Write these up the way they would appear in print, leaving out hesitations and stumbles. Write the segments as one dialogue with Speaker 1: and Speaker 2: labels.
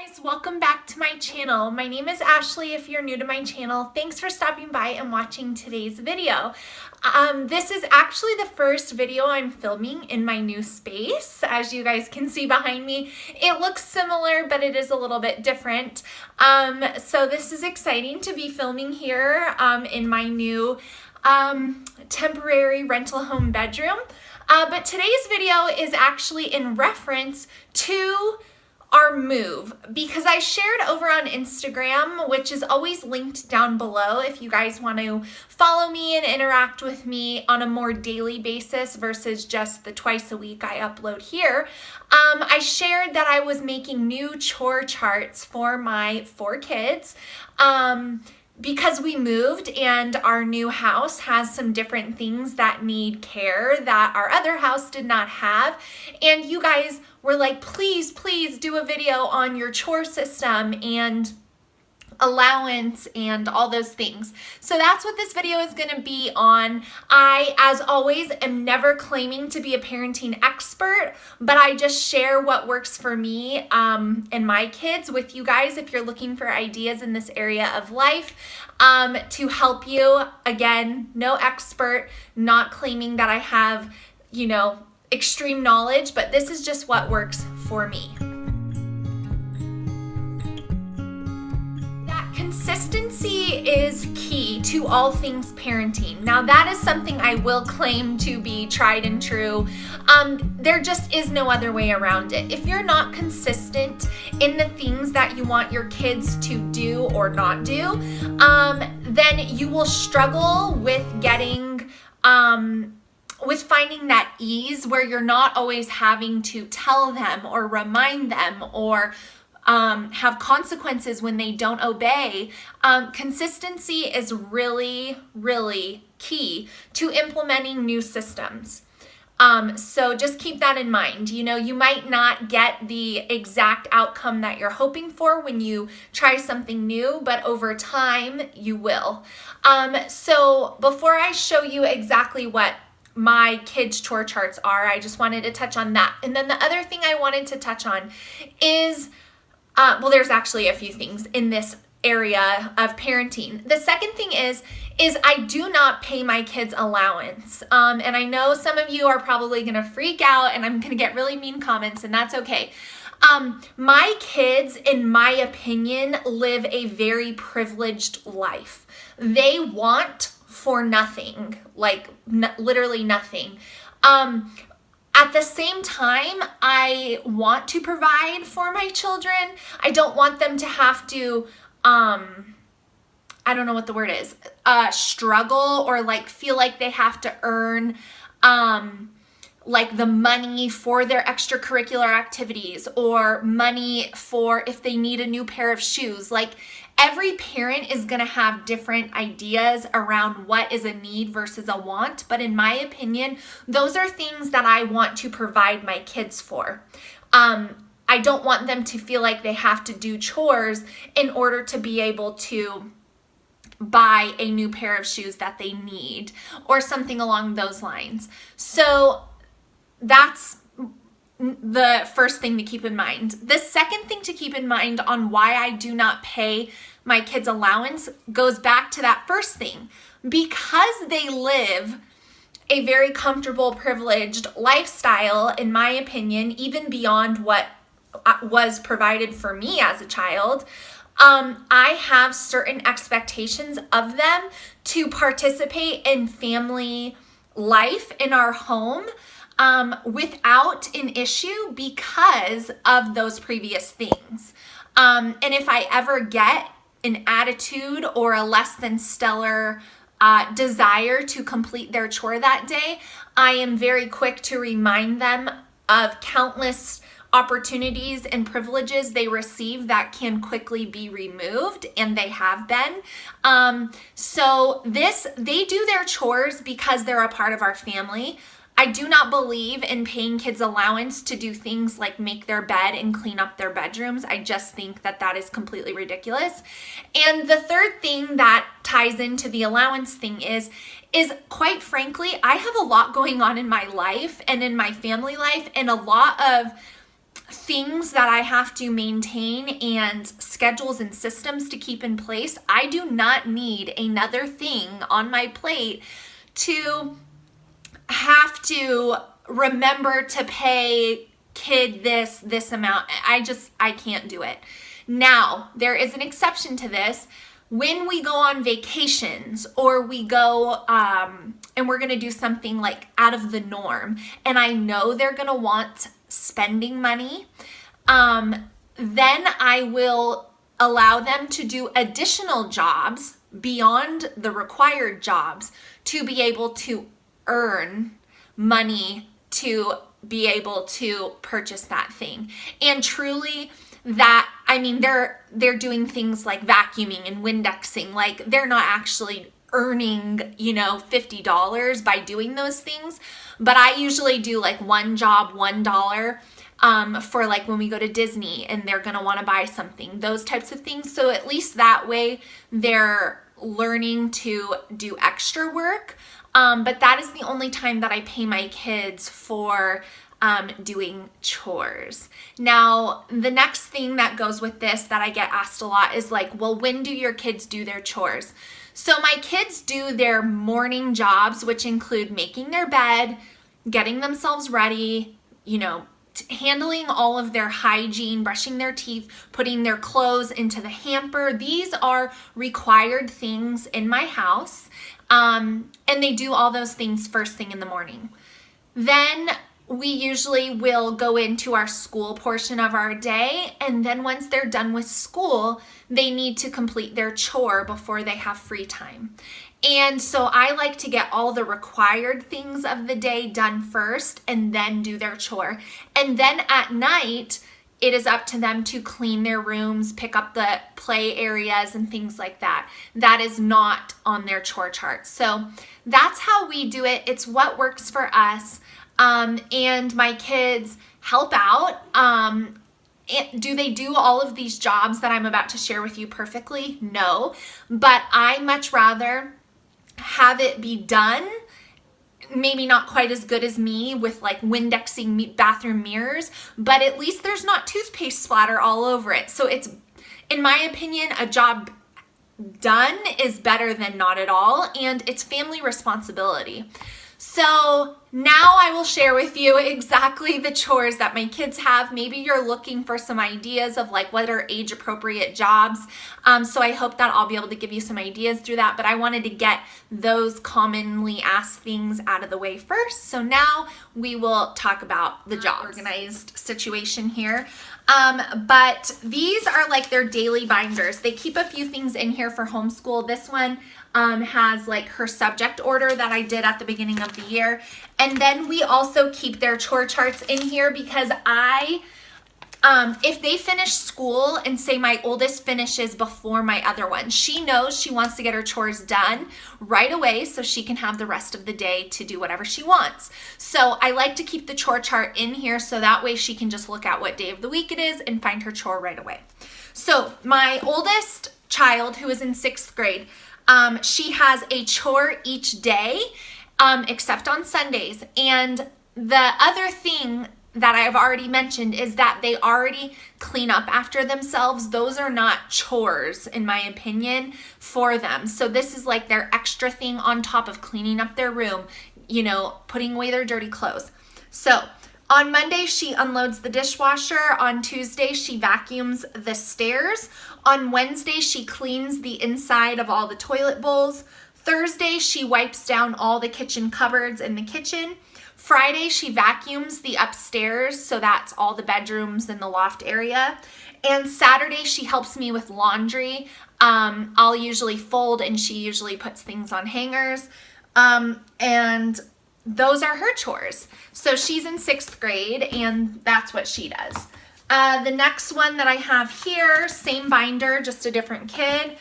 Speaker 1: guys, welcome back to my channel. My name is Ashley if you're new to my channel. Thanks for stopping by and watching today's video. This is actually the first video I'm filming in my new space. As you guys can see behind me, it looks similar, but it is a little bit different. So this is exciting to be filming here in my new temporary rental home bedroom. But today's video is actually in reference to our move, because I shared over on Instagram, which is always linked down below if you guys want to follow me and interact with me on a more daily basis versus just the twice a week I upload here. I shared that I was making new chore charts for my 4 kids. Because we moved and our new house has some different things that need care that our other house did not have. And you guys were like, please do a video on your chore system and allowance and all those things. So that's what this video is going to be on. I, as always, am never claiming to be a parenting expert, but I just share what works for me and my kids with you guys if you're looking for ideas in this area of life to help you. Again, no expert, not claiming that I have, extreme knowledge, but this is just what works for me. Consistency is key to all things parenting. Now that is something I will claim to be tried and true. There just is no other way around it. If you're not consistent in the things that you want your kids to do or not do, then you will struggle with getting with finding that ease where you're not always having to tell them or remind them or have consequences when they don't obey. Consistency is really, really key to implementing new systems. So just keep that in mind. You might not get the exact outcome that you're hoping for when you try something new, but over time you will. So before I show you exactly what my kids' chore charts are, I just wanted to touch on that. And then the other thing I wanted to touch on is there's actually a few things in this area of parenting. The second thing is I do not pay my kids allowance. And I know some of you are probably going to freak out and I'm going to get really mean comments, and that's okay. My kids, in my opinion, live a very privileged life. They want for nothing, like literally nothing. At the same time, I want to provide for my children. I don't want them to have to, I don't know what the word is, struggle or feel like they have to earn the money for their extracurricular activities or money for if they need a new pair of shoes. Every parent is going to have different ideas around what is a need versus a want. But in my opinion, those are things that I want to provide my kids for. I don't want them to feel like they have to do chores in order to be able to buy a new pair of shoes that they need or something along those lines. So that's the first thing to keep in mind. The second thing to keep in mind on why I do not pay my kids' allowance goes back to that first thing. Because they live a very comfortable, privileged lifestyle, in my opinion, even beyond what was provided for me as a child, I have certain expectations of them to participate in family life in our home without an issue because of those previous things. And if I ever get an attitude or a less than stellar desire to complete their chore that day, I am very quick to remind them of countless opportunities and privileges they receive that can quickly be removed, and they have been. So they do their chores because they're a part of our family. I do not believe in paying kids allowance to do things like make their bed and clean up their bedrooms. I just think that is completely ridiculous. And the third thing that ties into the allowance thing is quite frankly, I have a lot going on in my life and in my family life, and a lot of things that I have to maintain and schedules and systems to keep in place, I do not need another thing on my plate to have to remember to pay kid this amount. I can't do it. Now, there is an exception to this. When we go on vacations or we go and we're going to do something like out of the norm, and I know they're going to want spending money, then I will allow them to do additional jobs beyond the required jobs to be able to earn money to be able to purchase that thing. And truly, that, I mean, they're doing things like vacuuming and Windexing. Like, they're not actually earning, $50 by doing those things. But I usually do like one job, $1, for like when we go to Disney and they're going to want to buy something, those types of things. So at least that way they're learning to do extra work. But that is the only time that I pay my kids for doing chores. Now, the next thing that goes with this that I get asked a lot is like, well, when do your kids do their chores? So my kids do their morning jobs, which include making their bed, getting themselves ready, handling all of their hygiene, brushing their teeth, putting their clothes into the hamper. These are required things in my house. And they do all those things first thing in the morning. Then we usually will go into our school portion of our day. And then once they're done with school, they need to complete their chore before they have free time. And so I like to get all the required things of the day done first and then do their chore. And then at night, it is up to them to clean their rooms, pick up the play areas and things like that. That is not on their chore chart. So that's how we do it. It's what works for us. And my kids help out. Do they do all of these jobs that I'm about to share with you perfectly? No, but I much rather have it be done, maybe not quite as good as me with like Windexing bathroom mirrors, but at least there's not toothpaste splatter all over it. So it's, in my opinion, a job done is better than not at all, and it's family responsibility. So now I will share with you exactly the chores that my kids have. Maybe you're looking for some ideas of like what are age appropriate jobs. So I hope that I'll be able to give you some ideas through that, but I wanted to get those commonly asked things out of the way first. So now we will talk about the job organized situation here. But these are like their daily binders. They keep a few things in here for homeschool. This one has like her subject order that I did at the beginning of the year. And then we also keep their chore charts in here because if they finish school and say my oldest finishes before my other one, she knows she wants to get her chores done right away so she can have the rest of the day to do whatever she wants. So I like to keep the chore chart in here so that way she can just look at what day of the week it is and find her chore right away. So my oldest child, who is in 6th grade, she has a chore each day, except on Sundays. And the other thing that I've already mentioned is that they already clean up after themselves. Those are not chores, in my opinion, for them. So this is like their extra thing on top of cleaning up their room, putting away their dirty clothes. So on Monday, she unloads the dishwasher. On Tuesday, she vacuums the stairs. On Wednesday, she cleans the inside of all the toilet bowls. Thursday, she wipes down all the kitchen cupboards in the kitchen. Friday, she vacuums the upstairs, so that's all the bedrooms and the loft area. And Saturday, she helps me with laundry. I'll usually fold, and she usually puts things on hangers. And those are her chores. So she's in 6th grade, and that's what she does. The next one that I have here, same binder, just a different kid.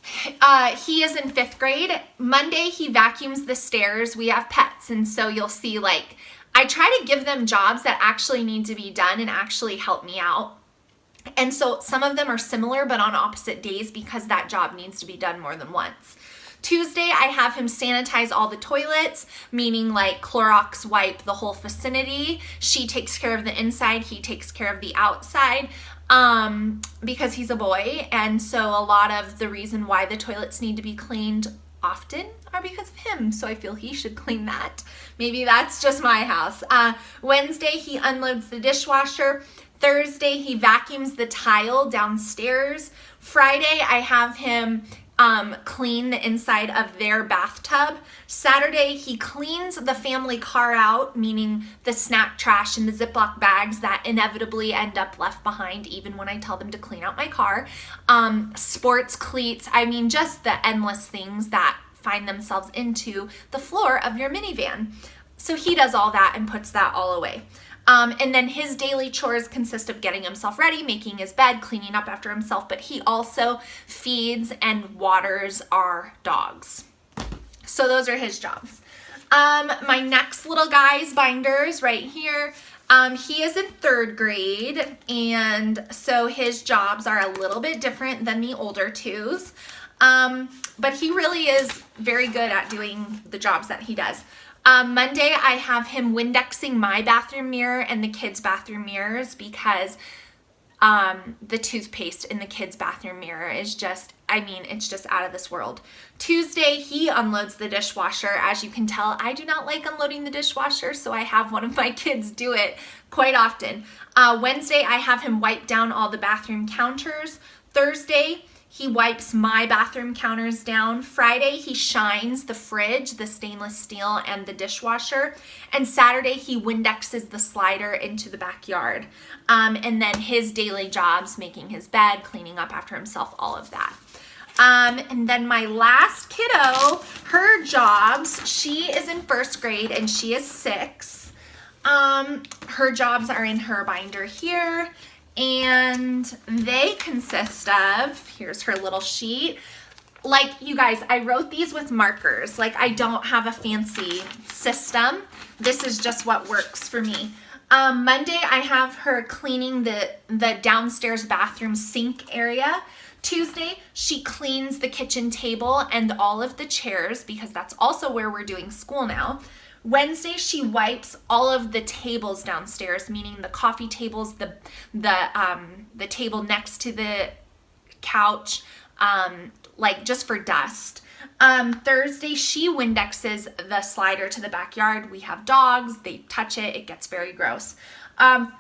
Speaker 1: He is in 5th grade. Monday, he vacuums the stairs. We have pets, and so you'll see I try to give them jobs that actually need to be done and actually help me out. And so some of them are similar, but on opposite days because that job needs to be done more than once. Tuesday, I have him sanitize all the toilets, meaning like Clorox wipe the whole vicinity. She takes care of the inside, he takes care of the outside. Because he's a boy, and so a lot of the reason why the toilets need to be cleaned often are because of him, so I feel he should clean that. Maybe that's just my house. Wednesday, he unloads the dishwasher. Thursday, he vacuums the tile downstairs. Friday, I have him clean the inside of their bathtub. Saturday, he cleans the family car out, meaning the snack trash and the Ziploc bags that inevitably end up left behind even when I tell them to clean out my car. Sports cleats, I mean just the endless things that find themselves into the floor of your minivan. So he does all that and puts that all away. And then his daily chores consist of getting himself ready, making his bed, cleaning up after himself, but he also feeds and waters our dogs. So those are his jobs. My next little guy's binders right here. He is in 3rd grade, and so his jobs are a little bit different than the older twos. But he really is very good at doing the jobs that he does. Monday, I have him Windexing my bathroom mirror and the kids' bathroom mirrors because the toothpaste in the kids' bathroom mirror is just, I mean, it's just out of this world. Tuesday, he unloads the dishwasher. As you can tell, I do not like unloading the dishwasher, so I have one of my kids do it quite often. Wednesday, I have him wipe down all the bathroom counters. Thursday, he wipes my bathroom counters down. Friday, he shines the fridge, the stainless steel, and the dishwasher. And Saturday, he Windexes the slider into the backyard. And then his daily jobs, making his bed, cleaning up after himself, all of that. And then my last kiddo, her jobs, she is in 1st grade and she is 6. Her jobs are in her binder here. And they consist of, here's her little sheet. Like, you guys, I wrote these with markers. Like, I don't have a fancy system. This is just what works for me. Monday, I have her cleaning the downstairs bathroom sink area. Tuesday, she cleans the kitchen table and all of the chairs because that's also where we're doing school now. Wednesday, she wipes all of the tables downstairs, meaning the coffee tables, the table next to the couch, like just for dust. Thursday, she Windexes the slider to the backyard. We have dogs, they touch it, it gets very gross.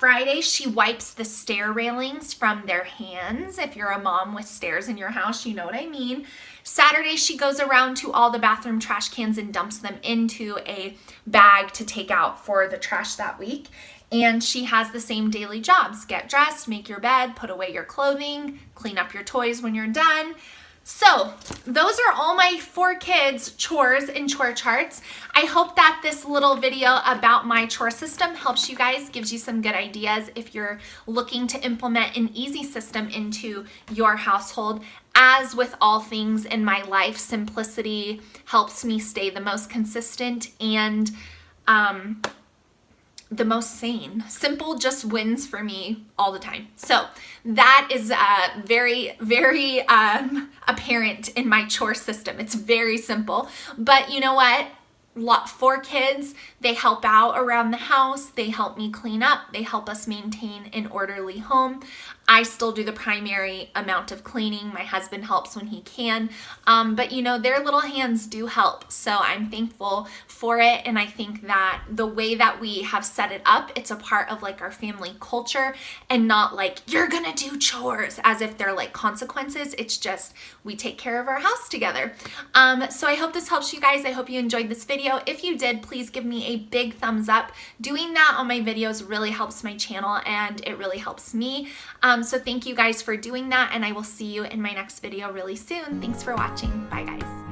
Speaker 1: Friday, she wipes the stair railings from their hands. If you're a mom with stairs in your house, you know what I mean. Saturday, she goes around to all the bathroom trash cans and dumps them into a bag to take out for the trash that week. And she has the same daily jobs. Get dressed, make your bed, put away your clothing, clean up your toys when you're done. So those are all my 4 kids' chores and chore charts. I hope that this little video about my chore system helps you guys, gives you some good ideas if you're looking to implement an easy system into your household. As with all things in my life, simplicity helps me stay the most consistent and the most sane. Simple just wins for me all the time. So that is very, very apparent in my chore system. It's very simple, but you know what? 4 kids, they help out around the house. They help me clean up. They help us maintain an orderly home. I still do the primary amount of cleaning. My husband helps when he can. But you know, their little hands do help. So I'm thankful for it. And I think that the way that we have set it up, it's a part of like our family culture and not like, you're gonna do chores as if they're like consequences. It's just, we take care of our house together. So I hope this helps you guys. I hope you enjoyed this video. If you did, please give me a big thumbs up. Doing that on my videos really helps my channel and it really helps me. So thank you guys for doing that, and I will see you in my next video really soon. Thanks for watching. Bye guys.